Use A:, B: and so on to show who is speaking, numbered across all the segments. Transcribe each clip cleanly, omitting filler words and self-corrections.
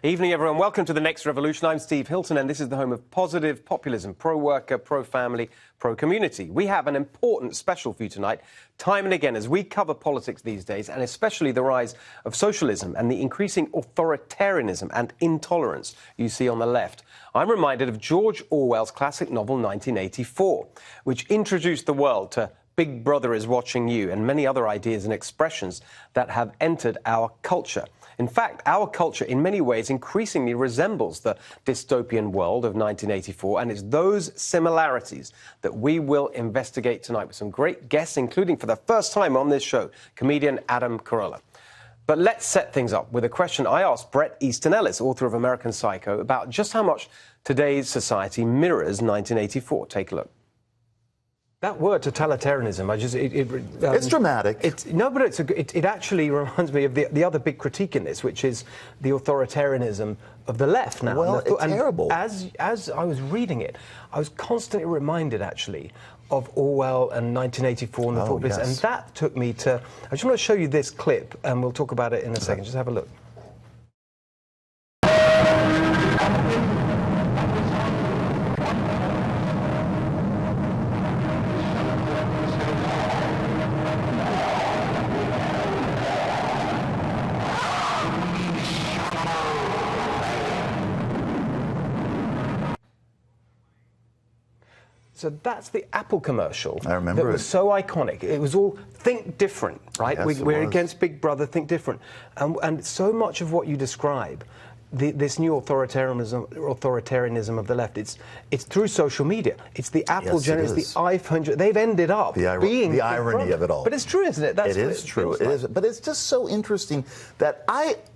A: Evening, everyone. Welcome to The Next Revolution. I'm Steve Hilton, and this is the home of positive populism, pro-worker, pro-family, pro-community. We have an important special for you tonight, time and again, as we cover politics these days, and especially the rise of socialism and the increasing authoritarianism and intolerance you see on the left. I'm reminded of George Orwell's classic novel 1984, which introduced the world to Big Brother is watching you and many other ideas and expressions that have entered our culture. In fact, our culture in many ways increasingly resembles the dystopian world of 1984, and it's those similarities that we will investigate tonight with some great guests, including for the first time on this show, comedian Adam Carolla. But let's set things up with a question I asked Bret, Easton, Ellis, author of American Psycho, about just how much today's society mirrors 1984. Take a look. That word, totalitarianism,
B: it's dramatic.
A: It actually reminds me of the other big critique in this, which is the authoritarianism of the left now.
B: Well, it's terrible.
A: As I was reading it, I was constantly reminded, actually, of Orwell and 1984 and the thought
B: yes.
A: And that took me to... I just want to show you this clip, and we'll talk about it in a second. Just have a look. So that's the Apple commercial.
B: I remember
A: that was so iconic. It was all think different, right?
B: Yes,
A: We're against Big Brother, think different. And so much of what you describe, this new authoritarianism of the left, it's through social media. It's the Apple generation, it's the iPhone. They've ended up being
B: the irony of it all.
A: But it's true, isn't it?
B: It is true. It is. But it's just so interesting that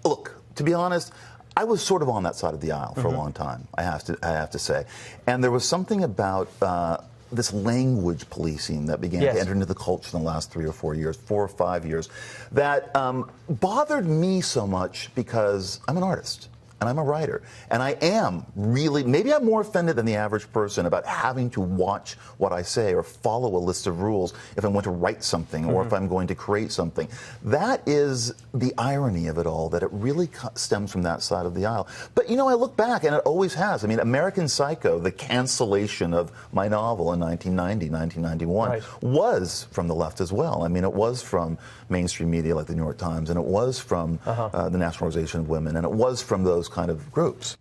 B: look, to be honest, I was sort of on that side of the aisle for a long time, I have to say. And there was something about this language policing that began to enter into the culture in the last 4 or 5 years, that bothered me so much because I'm an artist. And I'm a writer. And I am really, maybe I'm more offended than the average person about having to watch what I say or follow a list of rules if I'm going to write something or if I'm going to create something. That is the irony of it all, that it really stems from that side of the aisle. But, you know, I look back, and it always has. I mean, American Psycho, the cancellation of my novel in 1990, 1991, was from the left as well. I mean, it was from mainstream media like the New York Times, and it was from the National Organization of Women, and it was from those kind of groups.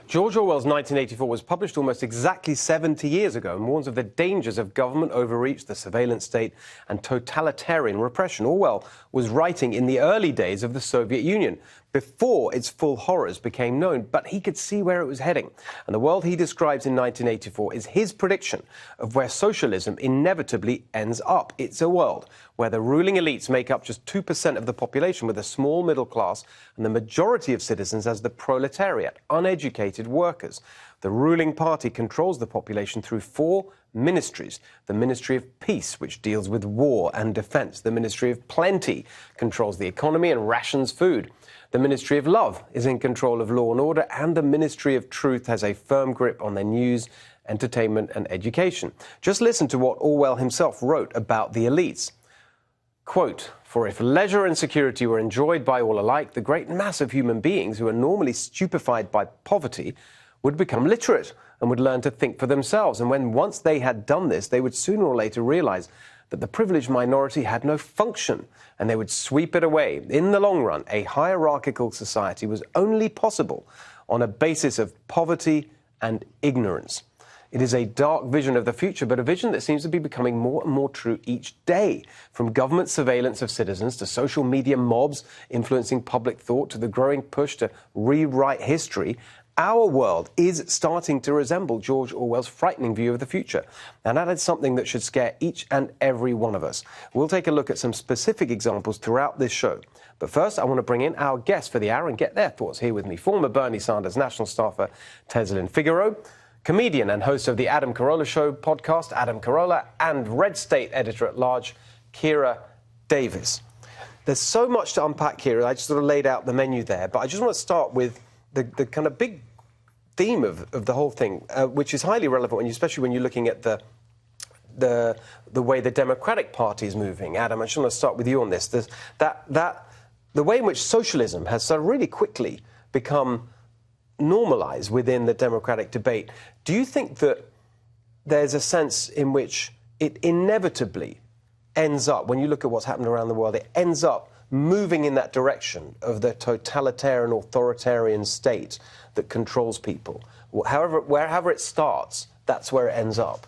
A: George Orwell's 1984 was published almost exactly 70 years ago and warns of the dangers of government overreach, the surveillance state, and totalitarian repression. Orwell was writing in the early days of the Soviet Union, before its full horrors became known, but he could see where it was heading. And the world he describes in 1984 is his prediction of where socialism inevitably ends up. It's a world where the ruling elites make up just 2% of the population, with a small middle class and the majority of citizens as the proletariat, uneducated workers. The ruling party controls the population through 4 ministries. The Ministry of Peace, which deals with war and defense. The Ministry of Plenty controls the economy and rations food. The Ministry of Love is in control of law and order, and the Ministry of Truth has a firm grip on the news, entertainment and education. Just listen to what Orwell himself wrote about the elites. Quote, "For if leisure and security were enjoyed by all alike, the great mass of human beings who are normally stupefied by poverty would become literate and would learn to think for themselves. And when once they had done this, they would sooner or later realize that the privileged minority had no function, and they would sweep it away. In the long run, a hierarchical society was only possible on a basis of poverty and ignorance." It is a dark vision of the future, but a vision that seems to be becoming more and more true each day. From government surveillance of citizens to social media mobs influencing public thought to the growing push to rewrite history, our world is starting to resemble George Orwell's frightening view of the future. And that is something that should scare each and every one of us. We'll take a look at some specific examples throughout this show. But first, I want to bring in our guests for the hour and get their thoughts. Here with me, former Bernie Sanders national staffer Teslin Figaro, comedian and host of the Adam Carolla Show podcast, Adam Carolla, and Red State editor-at-large, Kira Davis. There's so much to unpack here. I just sort of laid out the menu there, but I just want to start with the kind of big theme of the whole thing, which is highly relevant, especially when you're looking at the way the Democratic Party is moving. Adam, I just want to start with you on this. The way in which socialism has sort of really quickly become normalized within the democratic debate. Do you think that there's a sense in which it inevitably ends up, when you look at what's happened around the world, it ends up moving in that direction of the totalitarian, authoritarian state that controls people? Wherever it starts, that's where it ends up.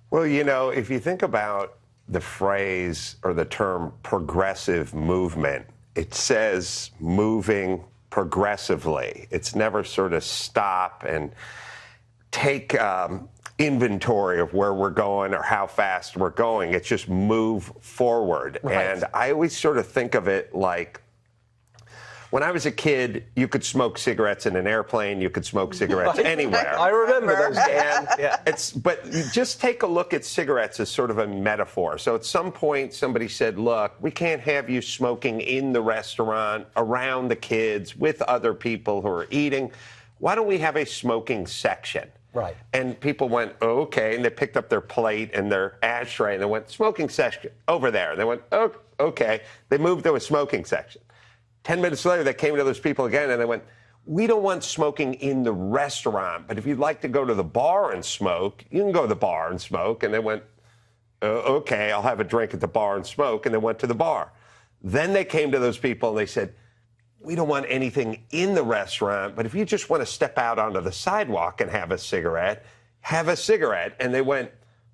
C: Well, you know, if you think about the phrase or the term progressive movement, it says moving progressively. It's never sort of stop and take inventory of where we're going or how fast we're going. It's just move forward. Right. And I always sort of think of it like, when I was a kid, you could smoke cigarettes in an airplane, you could smoke cigarettes anywhere.
A: I remember those days.
C: Yeah. But just take a look at cigarettes as sort of a metaphor. So at some point, somebody said, look, we can't have you smoking in the restaurant, around the kids, with other people who are eating. Why don't we have a smoking section?
A: Right.
C: And people went, oh, okay, and they picked up their plate and their ashtray, and they went, smoking section, over there. And they went, oh, okay. They moved to a smoking section. 10 minutes later, they came to those people again, and they went, we don't want smoking in the restaurant, but if you'd like to go to the bar and smoke, you can go to the bar and smoke. And they went, okay, I'll have a drink at the bar and smoke, and they went to the bar. Then they came to those people, and they said, we don't want anything in the restaurant, but if you just want to step out onto the sidewalk and have a cigarette, have a cigarette. And they went,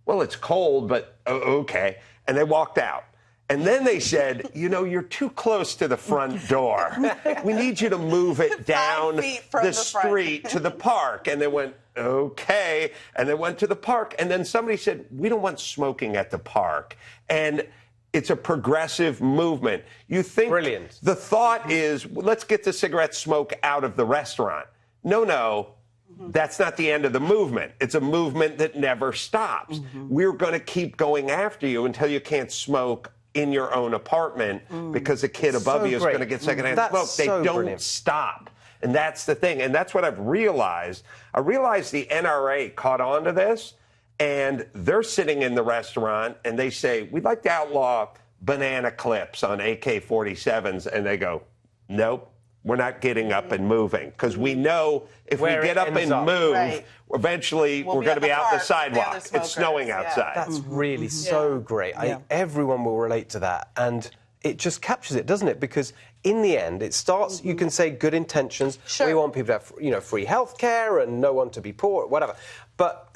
C: well, it's cold, but okay. And they walked out. And then they said, you know, you're too close to the front door. We need you to move it down the street to the park. And they went, okay. And they went to the park. And then somebody said, we don't want smoking at the park. And it's a progressive movement. You think
A: Brilliant.
C: The thought is, let's get the cigarette smoke out of the restaurant. No. That's not the end of the movement. It's a movement that never stops. We're going to keep going after you until you can't smoke in your own apartment because a kid above you is going to get secondhand smoke. They don't stop. And that's the thing. And that's what I've realized. I realized the NRA caught on to this, and they're sitting in the restaurant, and they say, we'd like to outlaw banana clips on AK-47s. And they go, nope. We're not getting up and moving because we know if we get up and move, eventually we're going to be out the sidewalk. It's snowing outside.
A: That's really so great. Everyone will relate to that. And it just captures it, doesn't it? Because in the end, it starts, you can say good intentions. We want people to have, free health care and no one to be poor, whatever. But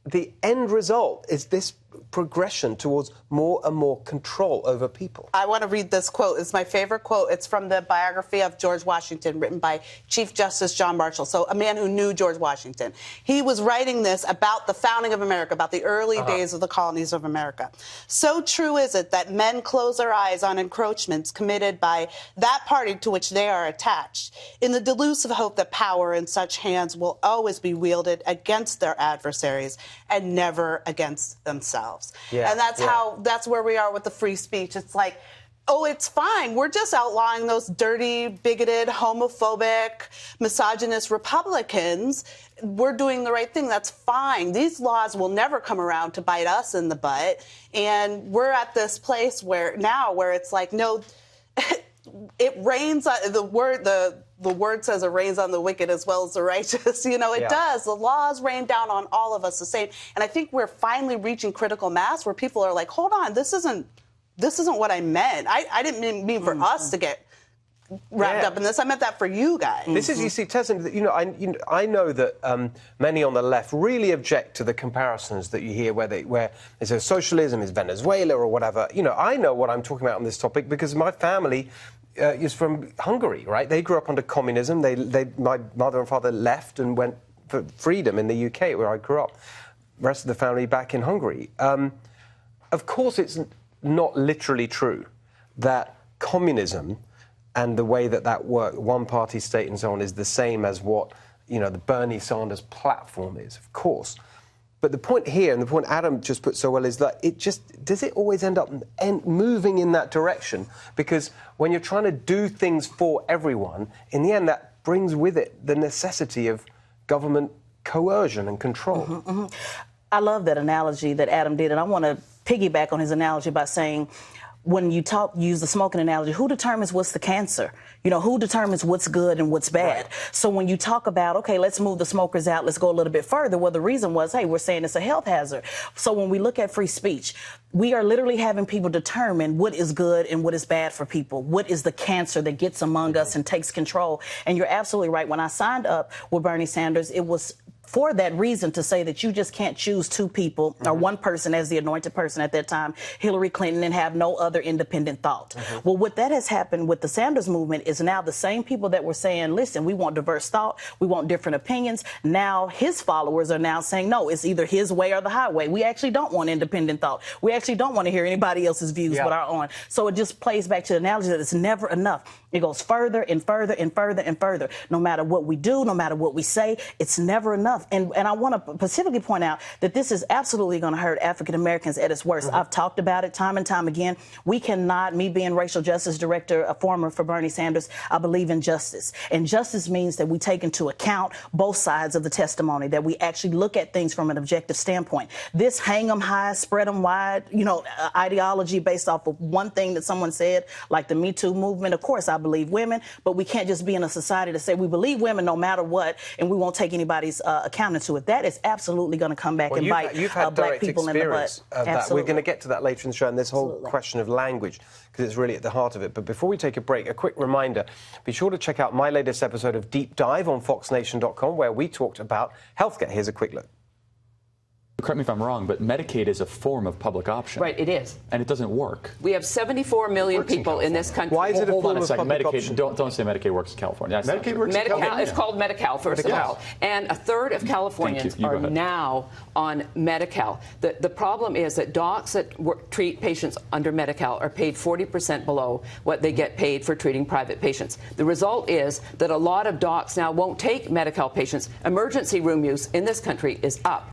A: the end result is this progression towards more and more control over people.
D: I want to read this quote. It's my favorite quote. It's from the biography of George Washington, written by Chief Justice John Marshall, so a man who knew George Washington. He was writing this about the founding of America, about the early days of the colonies of America. So true is it that men close their eyes on encroachments committed by that party to which they are attached, in the delusive hope that power in such hands will always be wielded against their adversaries and never against themselves. And that's where we are with the free speech. It's like, oh, it's fine. We're just outlawing those dirty, bigoted, homophobic, misogynist Republicans. We're doing the right thing. That's fine. These laws will never come around to bite us in the butt. And we're at this place where it's like, no, it rains on the word says it rains on the wicked as well as the righteous. It does. The laws rain down on all of us the same. And I think we're finally reaching critical mass where people are like, hold on, this isn't what I meant. I didn't mean for us to get wrapped up in this. I meant that for you guys.
A: This is, you see, Tessin, I know that many on the left really object to the comparisons that you hear where they say socialism is Venezuela or whatever. I know what I'm talking about on this topic because my family is from Hungary, right? They grew up under communism. My mother and father left and went for freedom in the UK, where I grew up. The rest of the family back in Hungary. Of course, it's not literally true that communism and the way that worked, one-party state and so on, is the same as what, the Bernie Sanders platform is, of course. But the point here, and the point Adam just put so well, is that does it always end up moving in that direction? Because when you're trying to do things for everyone, in the end, that brings with it the necessity of government coercion and control.
E: I love that analogy that Adam did, and I want to piggyback on his analogy by saying, when you use the smoking analogy, who determines what's the cancer? You know, who determines what's good and what's bad? Right. So when you talk about, okay, let's move the smokers out, let's go a little bit further. Well, the reason was, hey, we're saying it's a health hazard. So when we look at free speech, we are literally having people determine what is good and what is bad for people. What is the cancer that gets among us and takes control? And you're absolutely right. When I signed up with Bernie Sanders, it was for that reason, to say that you just can't choose two people or one person as the anointed person at that time, Hillary Clinton, and have no other independent thought. Well, what that has happened with the Sanders movement is now the same people that were saying, listen, we want diverse thought, we want different opinions. Now his followers are now saying, no, it's either his way or the highway. We actually don't want independent thought. We actually don't want to hear anybody else's views but our own. So it just plays back to the analogy that it's never enough. It goes further and further and further and further. No matter what we do, no matter what we say, it's never enough. And I want to specifically point out that this is absolutely going to hurt African Americans at its worst. I've talked about it time and time again. We cannot, me being racial justice director, a former for Bernie Sanders, I believe in justice. And justice means that we take into account both sides of the testimony, that we actually look at things from an objective standpoint. This hang them high, spread them wide, you know, ideology based off of one thing that someone said, like the Me Too movement. Of course, I believe women, but we can't just be in a society to say we believe women no matter what, and we won't take anybody's accounting to it. That is absolutely going to come back and bite black people in the butt.
A: We're going to get to that later in the show, and this whole question of language, because it's really at the heart of it. But before we take a break, a quick reminder, be sure to check out my latest episode of Deep Dive on foxnation.com, where we talked about healthcare. Here's a quick look.
F: Correct me if I'm wrong, but Medicaid is a form of public option.
G: Right, it is.
F: And it doesn't work.
G: We have 74 million people in this country.
A: Why is it a form of public option?
F: Don't say Medicaid works in California.
C: Medicaid works in California.
G: It's called Medi-Cal, first of all. And a third of Californians are now on Medi-Cal. The problem is that docs that treat patients under Medi-Cal are paid 40% below what they get paid for treating private patients. The result is that a lot of docs now won't take Medi-Cal patients. Emergency room use in this country is up.